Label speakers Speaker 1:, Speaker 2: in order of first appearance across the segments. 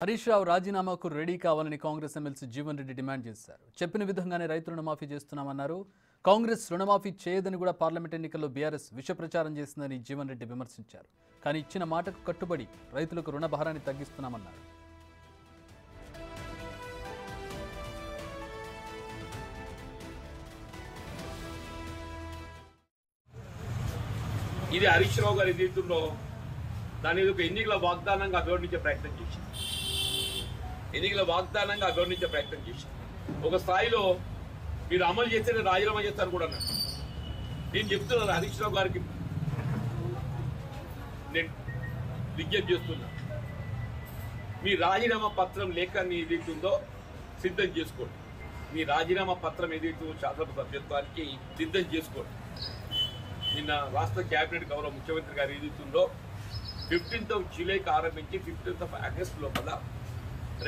Speaker 1: Harish Rao రాజీనామాకు ready కావాలని Congress MLC Jeevan Reddy demand చేశారు. చెప్పిన విధంగానే రైతు రుణమాఫీ చేస్తున్నామన్నారు. కాంగ్రెస్ రుణమాఫీ చేయదని కూడా పార్లమెంట్ ఎన్నికల్లో బీఆర్ఎస్ విష ప్రచారం చేసిందని జీవన్ రెడ్డి విమర్శించారు. కానీ ఇచ్చిన మాటకు కట్టుబడి రైతులకు రుణ భారాన్ని తగ్గిస్తున్నామన్నారు.
Speaker 2: ఇది హరీష్ రావు గారు ఏదైతుందో దాని ఒక ఎన్నికల వాగ్దానంగా అభివర్ణించే ప్రయత్నం చేసింది. ఒక స్థాయిలో మీరు అమలు చేస్తే రాజీనామా చేస్తారు కూడా అన్నారు. నేను చెప్తున్నాను హరీష్ రావు గారికి, నేను విజ్ఞప్తి చేస్తున్నా, మీ రాజీనామా పత్రం లేఖని ఏదైతుందో సిద్ధం చేసుకోండి. మీ రాజీనామా పత్రం ఏదైతే శాసనసభ సభ్యత్వానికి సిద్ధం చేసుకోండి. నిన్న రాష్ట్ర కేబినెట్ గౌరవ ముఖ్యమంత్రి గారు ఏదైతుందో 15th జూలైకి ఆరంభించి 15th ఆగస్టు లోపల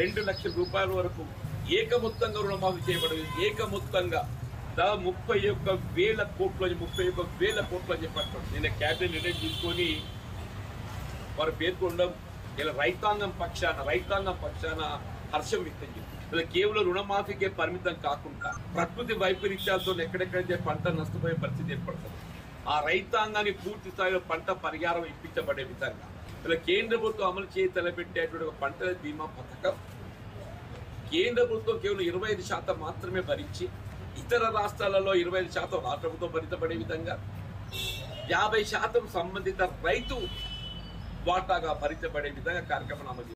Speaker 2: 2 లక్షల రూపాయల వరకు ఏకమొత్తంగా రుణమాఫీ చేయబడింది. ఏకమొత్తంగా 31,000 కోట్లు అని చెప్పంటారు. నిన్న కేబినెట్ నిర్ణయం తీసుకొని వారు పేర్కొనడం ఇలా రైతాంగం పక్షాన హర్షం వ్యక్తం చేస్తుంది. ఇలా కేవలం రుణమాఫీకే పరిమితం కాకుండా ప్రకృతి వైపరీత్యాలతో ఎక్కడెక్కడైతే పంట నష్టపోయే పరిస్థితి ఏర్పడుతుంది. ఆ రైతాంగాన్ని పూర్తి స్థాయిలో పంట పరిహారం ఇప్పించబడే విధంగా ఇలా కేంద్ర ప్రభుత్వం అమలు చేసి తలపెట్టేటువంటి ఒక పంటల బీమా పథకం కేంద్ర ప్రభుత్వం కేవలం 25% మాత్రమే భరించి, ఇతర రాష్ట్రాలలో 25% రాష్ట్ర ప్రభుత్వం భరించబడే విధంగా 50% సంబంధిత రైతు వాటాగా భరించబడే విధంగా కార్యక్రమం అమలు